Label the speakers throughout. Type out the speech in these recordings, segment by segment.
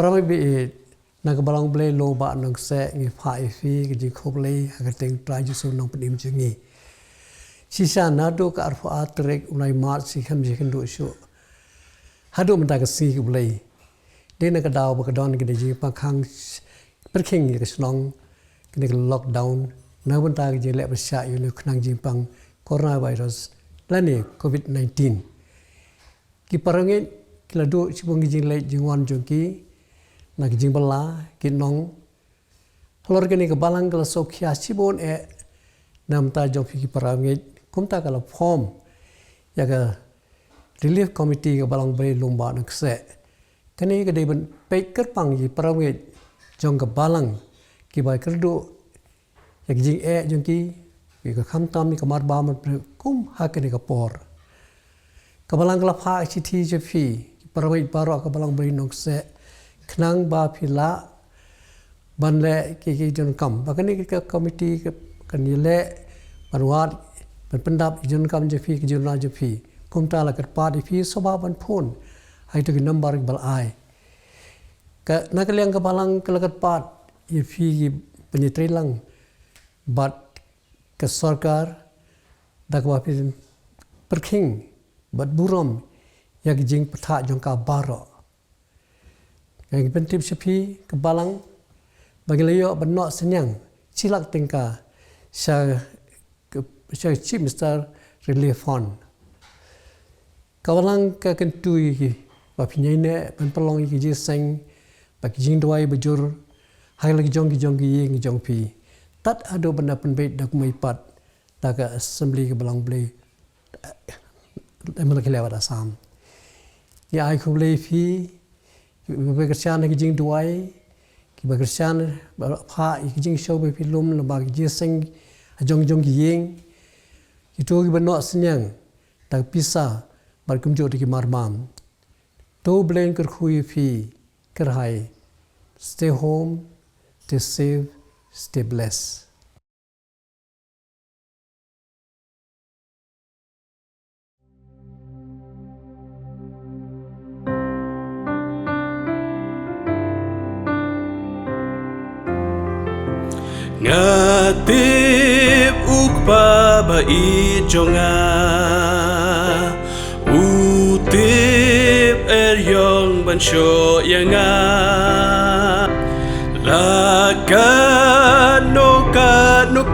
Speaker 1: Keparamai bi nak Balang U Blei Lummawbah-Nongkseh ngi phai fi ke Jingkren agateng prajusu nong penim jengi. Sisa nado ka arfu atrek unai mat si kham jikendu syu. Hadu menta ke si U Blei. Dia nak daw bakadon ke jing pakhang perking ke snong ke lockdown na menta ke jelek besya yu knang jimpang coronavirus lani COVID-19. Ki parangit kiladu sibong jinglek jingwan jongki nak jing bala kinong halor gani ke balang kala sokhya sibon namta jong ki parangit kumta kala form ya ka relief committee ke Balang U Blei Lummawbah-Nongkseh kani ke deben peit kerpang ji parangit jong ke balang ki bai kerdu ya jing jong ki ka khamtam ni kamar ba man kum hakani ka por ke balang kala pha citi jefi parangit baro ke Balang U Blei Nongkseh Knang ba pila banle ki jingim kum bakani ke komiti ke kanile banwat pendap jingim kum jefi ke jingla jefi kumta la kerpa fi soba ban phun hai tu number bal ai ka nakaliang ke balang ke kerpa fi penyetri lang bat ke sarkar dakwa fi perking bat burom yak jing patha jongka baro yang penting sepi ke balang bagi layo benok senyang silak tingka sa chief minister relief fund kawalang ke kentui ba pinyane ban pelong ki jiseng ba Jingrwai bejur hai lagi jong ki jong pi tat ado benda penbait dak mai pat dak assembly ke Balang U Blei emal ke lewat asam ya ai ku Blei fi Khristan ke Jingrwai ki Khristan pha ki jing show be film la ba ki sing jong ki yeng ki to ki banok senyang tak pisa bar kumjo ki marmam to bleng ker khui fi ker hai stay home stay safe stay blessed.
Speaker 2: Ngatip ukpa bait jonga utip yong bansyo yanga lakan no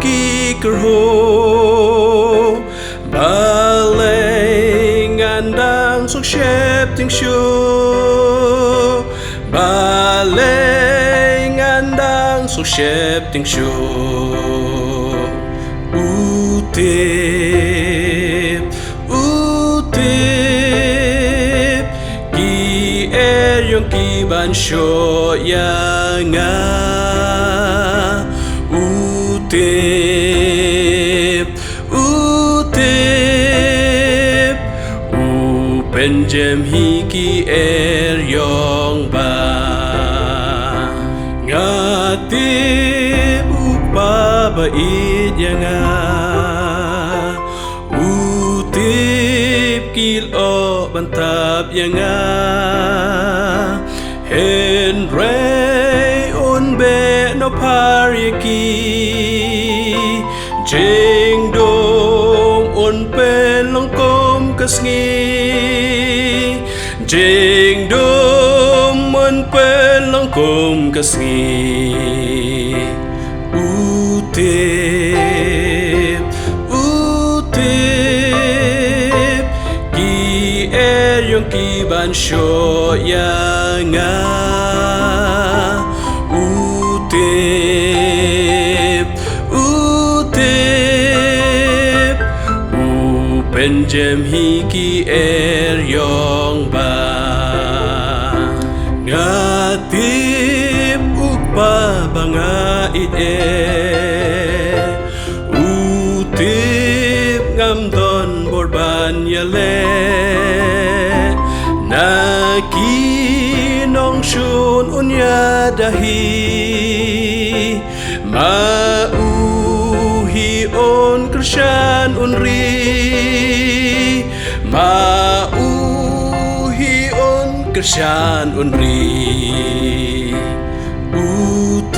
Speaker 2: ki kerho baleng andang sok shep ting shu baleng andang sok shep ting shu utip ki yong ki bansyo yanga utip upenjem hiki yong ba ngatip ukpa bait yanga utip kilo bantap yanga henrei unbe no pariki jing dom un pen longkom kasngi jing dom un pen longkom kasngi utip ki yong ki bansyo yanga utip upenjem hiki yong ba ngatip ukpa bangait utip ngamdon borban yale naki nongshun unya dahi mauhi on Khristan unri mauhi on Khristan unri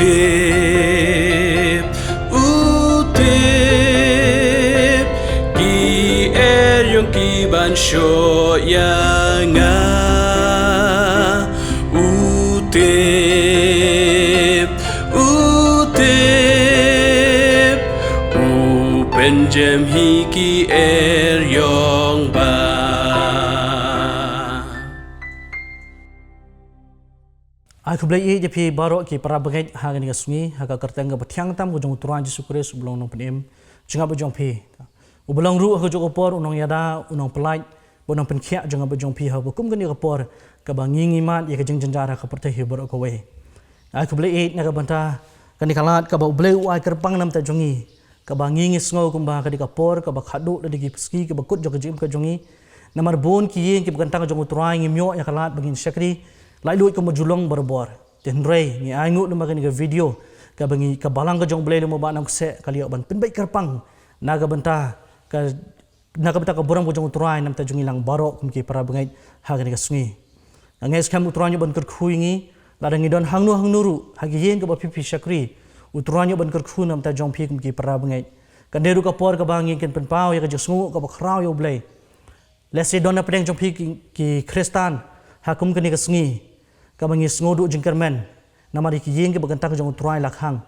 Speaker 2: utip ki yung kiban syo yanga utip upenjem hiki yung ba.
Speaker 3: Aku Blei jadi baru ki para bagai hagan ni sungi haga kerteng ga batiang tam go jong turan Yesus Kristus belong nong penim jenga bejong pi u belong ru go jong opor unong yada unong pelait bonong penkia jenga bejong pi ha bukum gani opor ka bangingi mat ye ka jeng jenjara ka pertai hibur ko we aku Blei na ga banta kani kalat ka ba Blei u ai kerpang nam ta jongi ka bangingi sngo kumba ka di kapor ka ba khadu da di peski ka bakut jog jim ka jongi namar bon ki ye ki bantang jong turai ngimyo ya kalat bangin syakri lai lui ka majulong berbor tenrei ni aingut nama kan video ka bangi ka Balang U Blei Lummawbah-Nongkseh kali ban pynmih kerpang naga benta ka borang bojong turai nam ta jungi lang barok kumki para bangai hagan ka sungi Aibanskhem uturanyo ban kerkhuingi ladang idon hangnuru hagi yen ka pipi syakri uturanyo ban kerkhu nam ta jong pi kumki para bangai kan deru ka por ka bangi ken penpau ya ka jsungu ka bakrau yo Blei lesi don na pedeng jong pi ki Khristan hakum kani ka sungi ka bangi sngodu Jingkren namari ki yeng ke bagantang jong utrai lakhang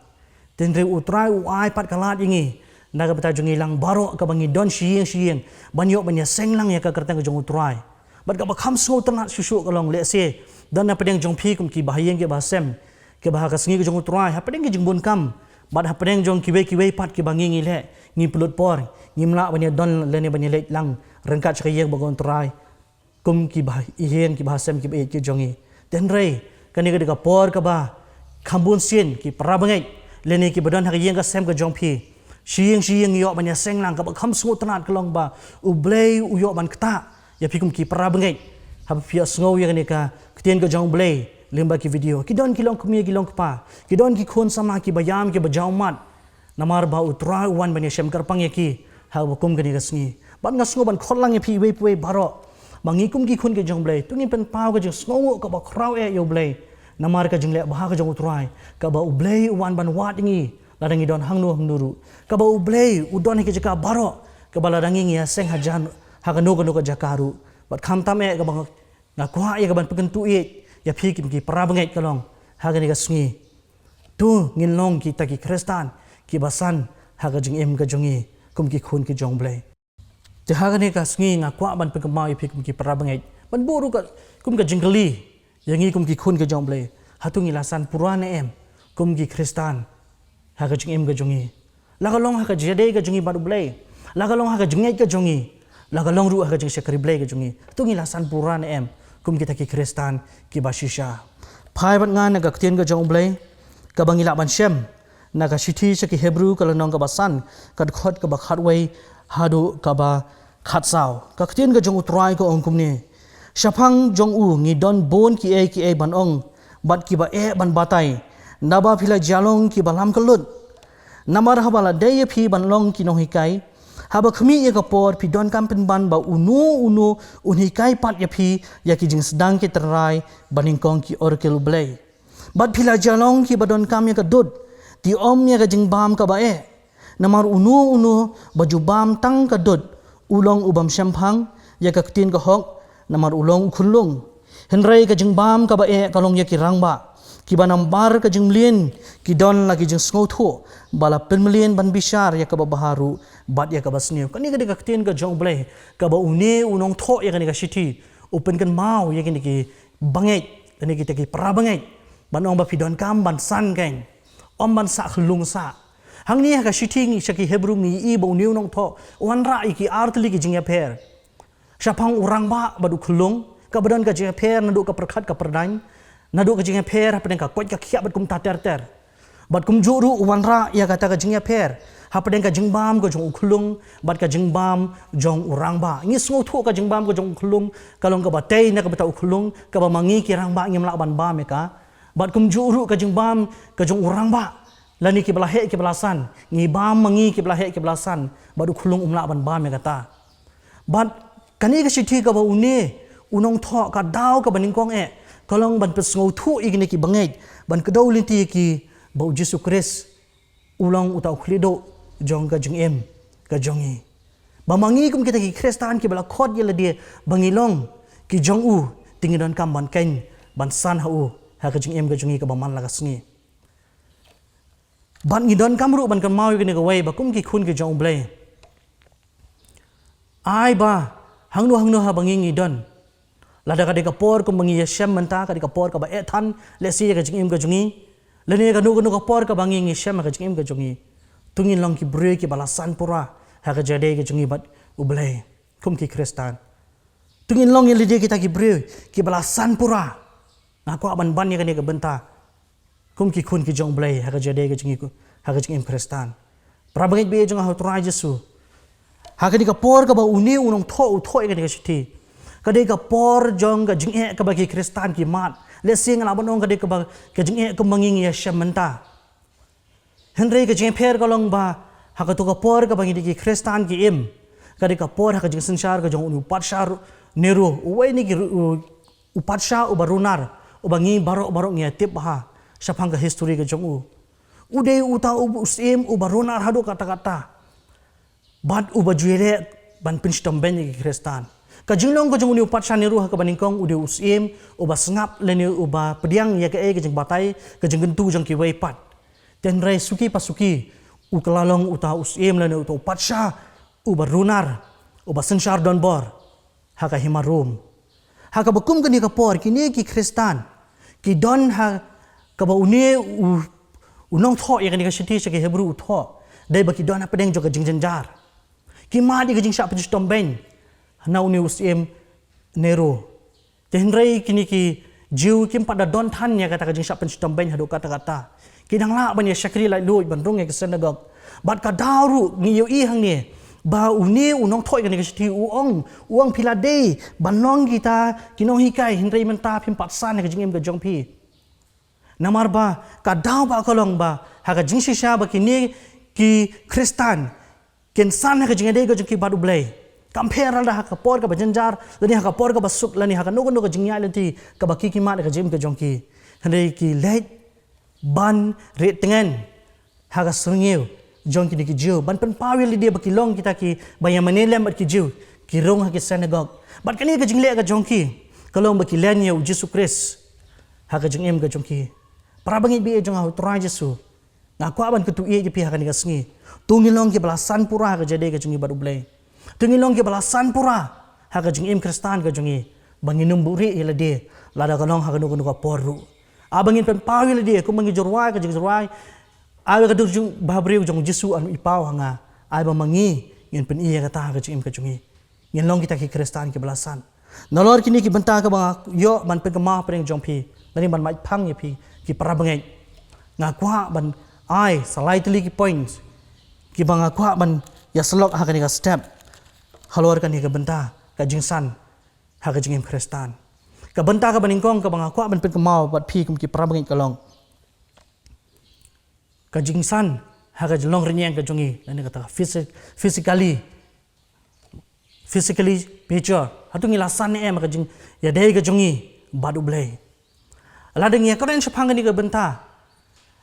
Speaker 3: tenre utrai u ai pat kalat ingi naga beta jong ilang baro ka bangi don shieng banyo banya senglang ya ka kertang jong utrai bat ka bakham sngo tanat susu kalong lese dan na pedeng jong pi kum ki bahayeng ke basem ke bahaka sngi jong utrai ha pedeng ke jingbun kam bat ha pedeng jong kiwei pat ki bangi ngi le ngi pulut por ngi mla banya don lene banya lek lang rengkat chayeng bagon utrai kum ki bah iheng ki bahasem ki be ki jongi tenrei kani ka dika por ka ba khambun sin ki parabangai leni ki badan ha yeng ka sem ka jong pi shieng yo banya senglang ka ba kham sngo tanat kalong ba u Blei u yo ban kta ya pikum ki parabangai ha pia sngo ya kani ka ktien ka jong Blei lemba ki video ki don kilong kumia kilong pa ki don ki khon sama ki bayam ki bajaumat namar ba utra wan banya shem karpang ya ki ha kum kani ka sngi ban nga sngo ban khotlang ya pi we baro bangikum ki khun ke jong Blei tungi pen pau ka jong sngo ka ba krau yo Blei namar ka jingle bah ka jong utrai ka ba u Blei wan ban wat ngi ladangi don hangnuru ka ba u Blei u don ki jaka baro ka ba ladangi ngi seng hajan ha ka no ka jakaru bat kham tam ka ba nga kwa ka ban pentu ya phi ki para bangai kalong ha ka ni ka sungi tu ngin long ki ta ki Khristan ki basan ha ka jing ka jongi kum ki khun ki jong Blei te hagane ka sngi nga kwa ban pekemau ipi kum ki para bangai ban boru ka kum ka jingli yangi kum ki khun ka jong Blei hatungi lasan purane kum ki Khristan ha ka jing ka jongi lagalong ha ka jade ka jongi badu Blei lagalong ha ka jingai ka jongi lagalong ru ha ka jing syakri Blei ka jongi hatungi lasan purane kum kita ki Khristan ki basisha phai ban nga na ka ktien ka jong Blei ka bangi Aibanskhem na ka shithi sa ki Hebrew ka lanong ka basan ka khot ka bakhat wei hadu kaba khatsau ka ktien ka jong utrai ko ongkum ni shapang jong u ngi don bon ki e ban ong bat ki ba e ban batai naba phila jalong ki balam kalut namar habala de phi ban long ki no hikai haba khmi e ka por phi don kam pen ban ba unu unhikai pat ya phi ya ki jing sedang ki terai baning kong ki orkel Blei bat phila jalong ki badon kam ya ka dud ti om ya ka jing bam ka ba e namar unu baju bam tang kadut ulong ubam syampang ya ka ktien ka hok namar ulong khulung henrei ka jing bam ka ba e kalong ya ki rangba ki banam bar ka jing mlien ki don lagi jing sngo thu bala penmlien ban bishar ya ka ba baharu bat ya ka basniu kani ka ktien ka jong Blei ka ba une unong tho ya kani ka shiti open kan mau ya kani ki bangai kani ki ki pra bangai banong ba pidon kam ban san keng om ban sa khulung sa hang ni ka shooting shaki Hebrew ni i bo new nong tho wan ra ki artli ki jingya pher shapang urang ba badu khulung ka badan ka jingya pher nadu ka perkhat ka perdain nadu ka jingya pher hapen ka kot ka khia bat kum ta ter bat kum juru wan ra ya kata ka jingya pher hapen ka jingbam ko jong khulung bat ka jingbam jong urang ba ngi sngo tho ka jingbam ko jong khulung kalong ka batei na ka bata khulung ka ba mangi ki rang ba ngim la ban ba me ka bat kum juru ka jingbam ka jong urang ba lani ki belahe ki belasan ngi bam mangi ki belahe ki belasan badu khulung umla ban ba me kata bat kani ka sithi ka ba une unong tho ka daw ka baning kong e kalong ban pesngau thu igni ki bangai ban kedau linti ki bau Yesus Kristus ulang utau khlido jong ka jingim ka jongi bamangi kum kita ki Khristan ki bala khot yela dia bangilong ki jong u tingidon kam ban kain ban san ha u ha ka jingim ka jongi ka baman la ka sngi ban ngidon kamru ban kan mau ki ne ka wei ba kum ki khun ki jong blei ai ba hangno ha bangi ngidon lada ka de ka por kum bangi Shem menta ka de ka por ka ba ethan le si ka jingim ka jongi lani ka nu ka por ka bangi ngi Shem ka jingim ka jongi tungin long ki bre ki balasan pura ha ka jade ka jongi bat u blei kum ki Khristan tungin long ye lidi kita ki bre ki balasan pura na ko ban ban ye ka ne ka benta kum ki khun ki jong blei ha ka jade ka jongi ha ka jingim Khristan prabangai be jong ha tura Yesu ha ka di ka por ka ba uni unong tho ka ni ka shiti ka de ka por jong ka jing ka ba ki Khristan ki mat le sing la bonong ka de ka ba ka jing ka mangingi ya Shem menta henry ka jing pher ka long ba ha ka to ka por ka ba ki Khristan ki im ka de ka por ha ka jing sanshar ka jong unu patshar neru uwei ni ki upatsha ubarunar ubangi barok ngi tip ha sapang ka history ka jong u ude uta usim ubarunar hadu kata-kata bat ubajuire ban pinstom ben ki Khristan ka jinglong ko jong uni upatsha neru ha ka baningkong ude usim uba sengap leni uba pediang ya ka ka jing batai ka jing gentu jong ki wei pat ten rai suki pasuki ukalalong uta usim leni uta upatsha ubarunar uba sanshar don bor ha ka himarum ha ka bakum ka ni ka por kini ki Khristan ki don ha ka ba uni unong tho ya ka ni ka shiti sa ki Hebrew tho dai ba ki don ha pedeng jo ka jing janjar ki ma di ka jing sha pinstom ben na uni usim nero tenrai kini ki jiu kim pada don than ya kata ka jing sha pinstom ben hadu kata-kata ki dang la ban ya shakri lai lu ban rong ya ka synagogue bat ka daru ngi yo i hang ni ba uni unong thoi ka ni ka shiti uong pilade banong kita kinong hikai hinrai menta phim patsan ka jingim ka jong pi namar ba ka daw ba kolong ba ha ka jing shisha ba kini ki Khristan ken san ka jingade ka jong ki badu blei compare dah ka por ka bajanjar lani ha ka por ka basuk lani ha ka no ka jingya lenti ka baki ki mat ka jim ka jong ki hande ki leit ban re tengen ha ka srngiu jong ki ki jiu ban pen pawil dia baki long kita ki bayam manelem ki jiu ki rong ha ki synagogue bat kani ka jingle ka jong ki kalong baki len ye Yesus Kristus ha ka jingem ka jong ki prabangi bi jong ha tura Yesu na ko ban ku tu ye pi ha ka ni ka sngi tungilong ki balasan pura ka jade ka jingi badu blei tungilong ke balasan pura ha ka jingim Khristan ka jongi banginum buri ila de lada kalong ha ka nu ka poru abangin pen pawi ila de ku mangi jorwai ka jingrwai ai ka jung babriu jong Jesu anu ipau hanga ai ba mangi yen pen iya ka ta ka jingim ka jongi yen long kita ki Khristan ke balasan nalor kini ki benta ka bang yo ban pen ka ma preng jong pi lani ban mai phang ye pi ki parabangai nga kwa ban ai slightly ki points ki bang kwa ban ya slok ha ka ni ka step halor kan ka benta ka Jingsan ha ka jingim Khristan ka benta ka baningkong ka banga kwa ban pen ka mau bat phi kum ki prabangai ka long ka Jingsan ha ka long renyang ka jongi lani kata physically picture hatungi lasan em ka jing ya dei ka jongi badu blei ala deng ya karen shapang ni ka benta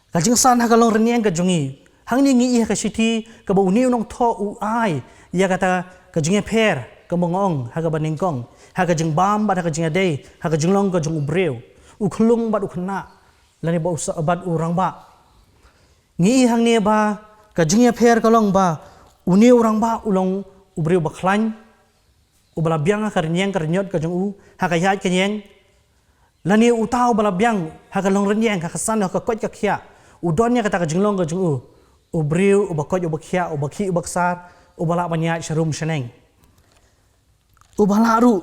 Speaker 3: ka Jingsan ha ka long renyang ka jongi hang ni ngi ka shiti ka ba uni unong tho u ai ya kata ka jing pher ka mongong ha ka baningkong ha ka jing bam ba ka jing dei ha ka jing long ka jung ubreu u khlung ba u khna lani ba usabat urang ba ngi hang ne ba ka jing pher ka long ba uni urang ba ulong ubreu ba khlan u bala biang ka renyang ka renyot ka jung u ha ka yat ka nyeng lani u tau bala biang ha ka long renyang ka san ka kot ka khia u don nya ka jing long ka jung u ubreu u ba kot u ba khia u ba khi u ba sar ubala banyak sharum sheneng ubala ru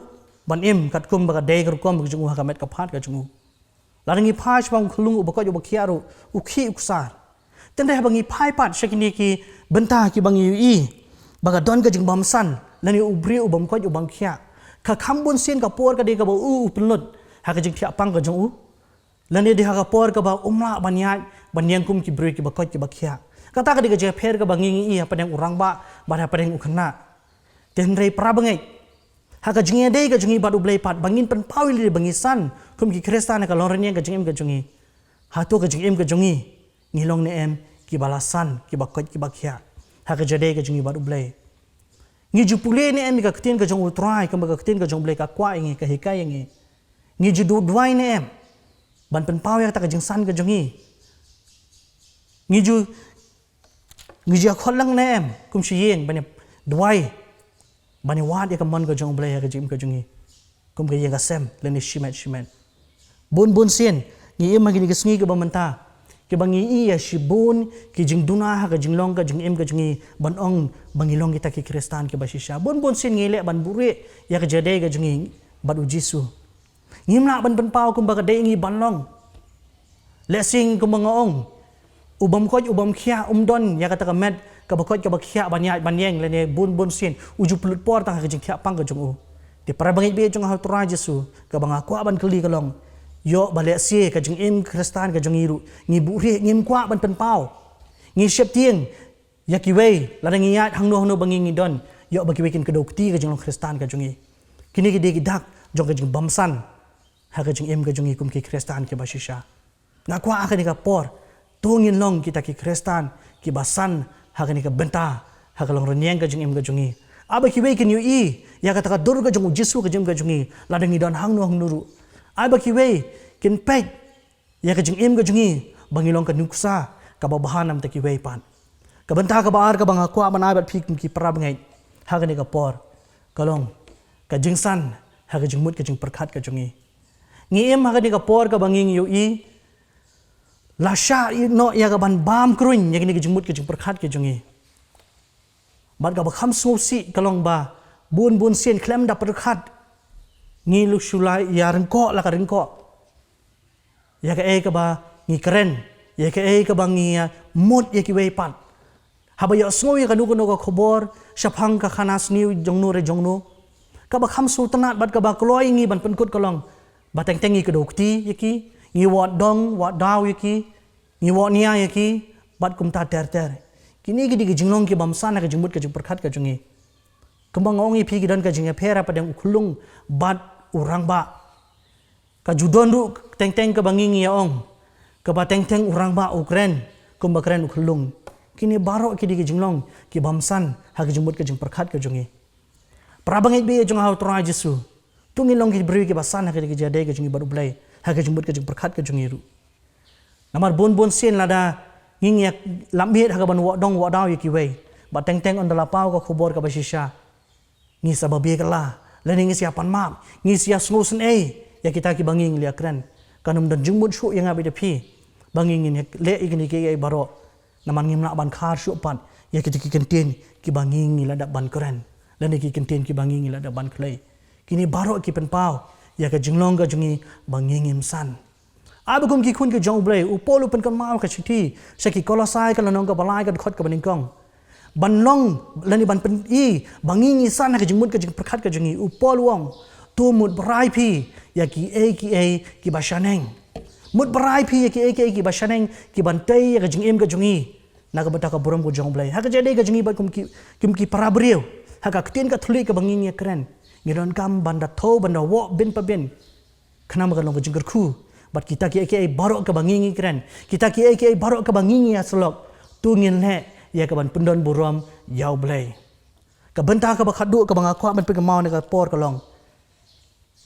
Speaker 3: ban im kat kum ba dei ker kom jung ha ka met ka phat ka jung larangi phaj bang khulung ubako jo bakhiaru ukhi uksar tende bangi phai pat shekini ki benta ki bangi i baga don ka jing bam san lani ubri ubam ko ubang khia ka khambun sin ka por ka de ka ba u uplut ha ka jing thia pang ka jung u lani de ha ka por ka ba umla banyang kum ki bri ki bakot ki bakhia kata ka diga je pher ka bangi i apa deng urang ba ba apa deng ukhna ten rei prabangai ha ka jingi dei ka jingi badu blei pat bangin pen pawil de bangi san kum ki Khristan ka loren yang ka jingim ka jungi ha to ka jingim ka jungi ngilong ne em ki balasan ki bakot ki bakhya ha ka jade ka jingi baru blei ngi jupule ne em ka ktien ka jong utrai ka ktien ka jong blei ka kwa ngi ka hikai ngi ngi judu dwai ne em ban pen pau ya ta ka jingsan ka jongi ngi ju kholang ne em kum shiyeng ban dwai ban wat ya ka mon ka jong blei ka jim ka jongi kum ka yeng ka sem le ni shimet bun sien ngi em magi ni ka sngi ka bamanta ke bangi iya shibun ki jingduna ha ka jinglong ka jingim ka jingi ban ong bangilong kita ki Khristan ki basisha bun sin ngile ban buri ya ka jade ka jingi ban ujisu ngimla ban pau kum ba ka dei ngi banlong le sing kum ngong ubam khia don ya ka ta ka met ka bakot ka bakhia ban ya ban yeng le ne bun sin uju pulut por ta ka jing khia pang ka jong u ti para bangi be jong ha tura jesu ka banga kwa ban kli ka long yo bale sie ka jing im Khristan ka jong iru ngi buri ngim kwa ban pen pau ngi shep tieng ya ki wei la ngi yat hang no bangi ngi don yo ba ki wekin ka dok ti ka jong Khristan ka jong i kini ki de ki dak jong ka jing bamsan ha ka jing im ka jong i kum ki Khristan ki basisha na kwa ka ni ka por tungin long kita ki Khristan ki basan ha ka ni ka benta ha ka long renyeng ka jing im ka jong i aba ki wei kin yu i ya ka ta ka dur ka jong Jesu ka jing ka jong i la ngi don hang no ru Aiba kiwei kin peit ya ka jing im ka jungi bangilong ka nuksa ka babahanam ta kiwei pan ka banta ka baar ka banga kwa man aibat phik ki parab ngai ha ka ni ka por kalong ka jingsan ha ka jingmut ka jing perkhat ka jungi ngi em ha ka ni ka por ka banging yu i la sha no ya ka ban bam kruin ya ka ni ka jingmut ka jing perkhat ka jungi bat ka ba kham so si kalong ba bun sien klem da perkhat ngi lu shulai ya ringko la ka ringko ya ka ka ba ngi kren ya ka ba ngi mot ya ki wei pat ha ba ya sngo ya ka nu ka khobor shaphang ka khanas ni jongnu ka ba kham sultanat bat ka ba kloi ngi ban pen kut kalong ba teng ngi ka dokti ya ki ngi wat dong wat daw ya ki ngi wat nia ya ki bat kum ta ter kini ki di jinglong ki bamsan ka jingmut ka jing perkhat ka jungi kembang ongi pi ki don ka jing phera padang ukhulung bat urang ba ka judon ru teng ka banging ya ong ka ba teng urang ba ukren kum ba kren ukhulung kini baro ki di jinglong ki bamsan ha ki jumut ka jing perkhat ka jungi prabangai be jong ha tra jesu tungin long ki bri ki basan ha ki jade ka jungi baru blai ha ki jumut ka jing perkhat ka jungi ru namar bon sen lada nging yak lambet ha ka ban wa dong wa daw ki wei ba teng on dala pau ka khobor ka basisha ngi sababe ka la lening siapan map ngi sia snosen ya kita ki banging lia kren kanum dan jungmut shu yang abi de pi banging ni le igni ke baro naman ngim nak ban khar shu pan ya kita ki kenten ki banging ni lada ban kren le ni ki kenten ki banging ni lada ban klei kini baro ki pen pau ya ka jinglong ga jungi banging im san abagum ki khun ki jong blei upolu pen kan mau ka chiti saki kolosai ka lanong ka balai ka khot ka baningkong banlong lani ban pen i bangingi san ka jingmut ka jing perkhat ka jingi upol wong tu mut brai pi ya ki ki bashaneng mut brai pi ya ki ki bashaneng ki bantai ka jingim ka jungi na ka bata ka buram ko jong blai ha ka jade ka jingi ba kum ki parabriu ha ka ktien ka thuli ka bangingi kren ngiron kam banda tho banda wo bin pa bin khnam ka long ka jingkar khu bat kita ki barok ka bangingi kren kita ki barok ka bangingi aslok tu ngin le ya ka ban pendon buram yau blei ka benta ka bakhadu ka banga kwa ban pe ka mau ne ka por ka long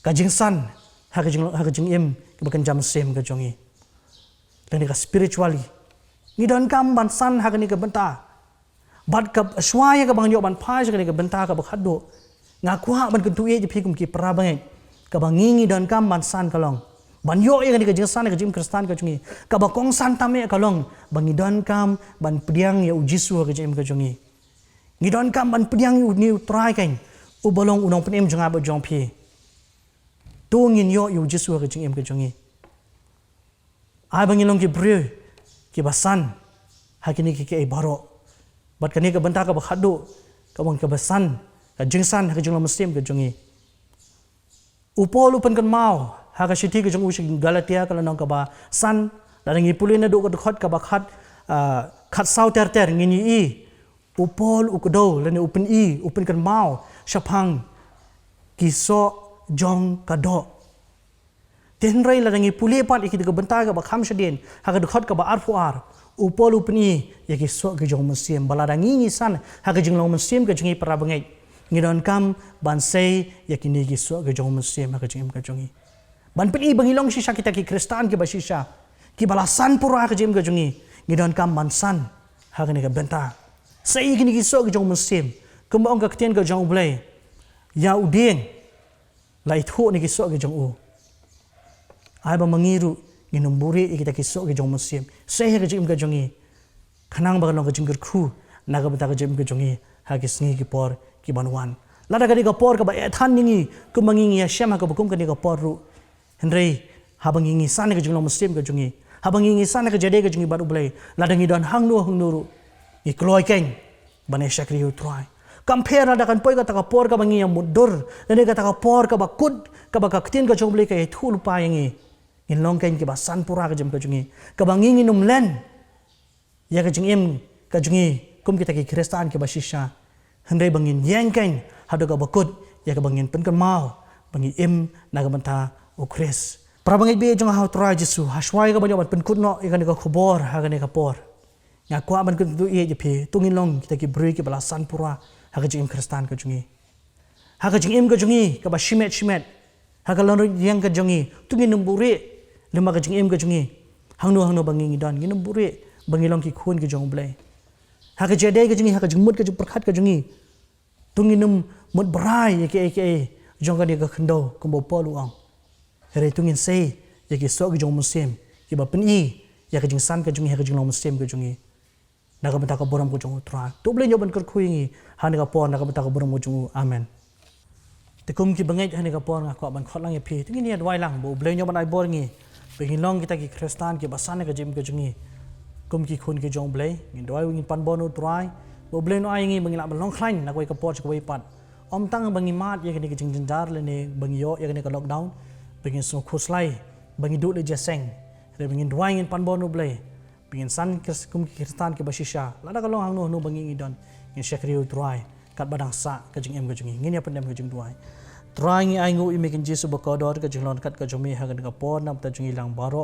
Speaker 3: ka jingsan ha ka jingim ka bakan jam sem ka jongi dan ka spiritually ni don kam ban san ha ka ni ka benta bat ka swaya ka bang yo ban phai ka ni ka benta ka bakhadu nga kwa ban kan tu ye ji kum ki prabangai ka bangingi don kam ban san ka long ban yo yang ni ka jingsan ka jim Khristan ka jungi ka ba kong san tame ka long bangi don kam ban pediang ya ujisu ka jim ka jungi ngi don kam ban pediang u ni try kain u bolong unong penem jonga ba jong pi tu ngin yo ujisu ka jim ka jungi ai bangi long ki bre ki basan hakini ki baro bat kani ka benta ka ba khadu ka bang ka basan ka jingsan ka jinglo muslim ka jungi upol upan kan mau ha ka shiti ka jong usik Galatia ka lanong ka ba san la ngi pulina do ka khot ka ba khat sau ter ngi i upol ukdo la ni upen i upen kan mau shaphang kiso jong ka do tenrai la ngi puli pan ikit ka benta ka ba kham shadin ha ka khot ka ba arfuar upol upni ya ki so ke jong Mynsiem balada ngi san ha ke jinglong Mynsiem ke jingi para bangai ngidon kam ban sei ya ki ni ki so ke jong Mynsiem ha ke jing ke jongi ban peni bangilong shisha kita ki Khristan ki basisha ki balasan pura ke jing ke jongi ngidon kam ban san ha ke ni ke benta sei ki ni ki so ke jong Mynsiem kumbang ke ktien ke jong Blei ya udeng lai thu ni ki so ke jong u ai ba mangiru nginum buri kita ki so ke jong Mynsiem sei ke jing ke jongi khanang bagalong ke jingir khu naga bata ke jing ke jongi ha ki sngi ki por ki banwan lada ka ka por ka ba ethan ningi kumangi ya shema ka bukum ka ni ka por ru henrei habangi san ke jing Mynsiem ke jongi habangi san ke jade ke jingi baru Blei lada ngi don hang nu i kloi keng bane shakri u try compare lada kan poi ka ta ka por ka bangi yang mudur ne ka ta ka por ka ba kut ka ba ka ktien ka jong Blei ka thu lupa yangi in long keng ke ba san pura ka jim ka jongi ka bangi ngi num len ya ka jingim ka jongi kum kita ki Khristan ke ba shisha henrei bangin yang keng hadu ka bakut ya ka bangin pen kan mau bangi im na ka banta o Chris para bangi be jong ha try Jesu haswai ka banyo ban pen kut no ya ka ni ka khobor ha ka ni ka por ya kwa ban kun tu ye je phe tungin long kita ki bri ki bala san pura ha ka jingim Khristan ka jongi ha ka jingim ka jongi ka ba shimet ha ka lon yang ka jongi tungin num buri lema ka jingim ka jongi hangno bangi ngi don ngi num buri bangi long ki khun ki jong Blei ha ka jade ka jongi ha ka jingmut ka perkhat ka jongi tungin num mut brai ke jong ka ni ka khndo kumbo polu ang here tungin sei ya ki so ki jong Mynsiem ki ba peni ya ka Jingsan ka jongi ha ka jinglong Mynsiem ka jongi na ka bata ka boram ko jong tra to Blei nyoban kar khuingi ha ni ka por na ka bata ka boram ko jong amen te kum ki bangai ha ni ka por nga ko ban khotlang ya phi tungin ni adwai lang bo Blei nyoban ai bor ngi begin long kita ki Khristan ki basan ka jim ka jongi kum ki khun ki jong Blei ngin doi ngin pan bonu trai bo Blei no ai ngi bangila ban long khlain na ko ka por ka wei pat om tang bangi mat ye ka ni ki jingjar le ne bangi yo ye ka ni ka lockdown bangin so khuslai bangi du le jaseng re bangin doi ngin pan bonu Blei bangin san kum ki Khristan ki basisha lada ka long hang no bangi ngi don ngin shakri trai kat badang sa ka jing em ka jongi ngin ya pandem ka jing doi trai ngi ai ngu imekin Jesu ba Kordor ka jinglon kat ka jomi ha ka ni ka por nam ta jongi lang baro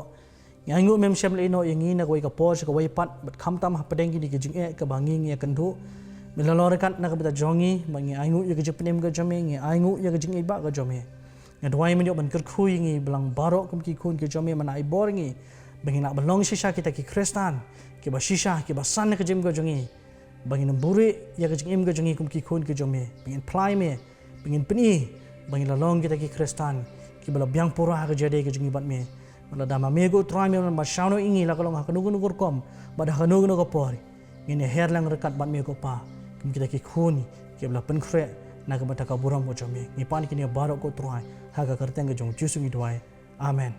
Speaker 3: ngai ngu mem shem le no yangi na koi ka por ka wei pat bat kham tam ha padeng ki ni jing e ka bangi ngi kan thu milalor kat na ka bata jongi bangi ai ngu ye ka jipnem ka jomi ngi ai ngu ye ka jing ba ka jomi ngadwai men yo ban kar khui ngi blang baro kum ki khun ki jomi mana ai bor ngi bangi na balong shisha kita ki Khristan ki ba shisha ki ba san ka jim ka jongi bangi na buri ye ka jing em ka jongi kum ki khun ki jomi bangin plai me bangin peni bangi la long kita ki Khristan ki bala byang pura ka jade ka jongi bat me mala dama mego try me ma shauno ingi la kalong ha kanu gur kom bada hanu no ko por ngine her lang rekat bat me ko pa kum kita ki khun ki bala pen khre na ka bata ka buram ko jome ni pan ki ne baro ko try ha ka karteng ka jong chusu ngi dwai amen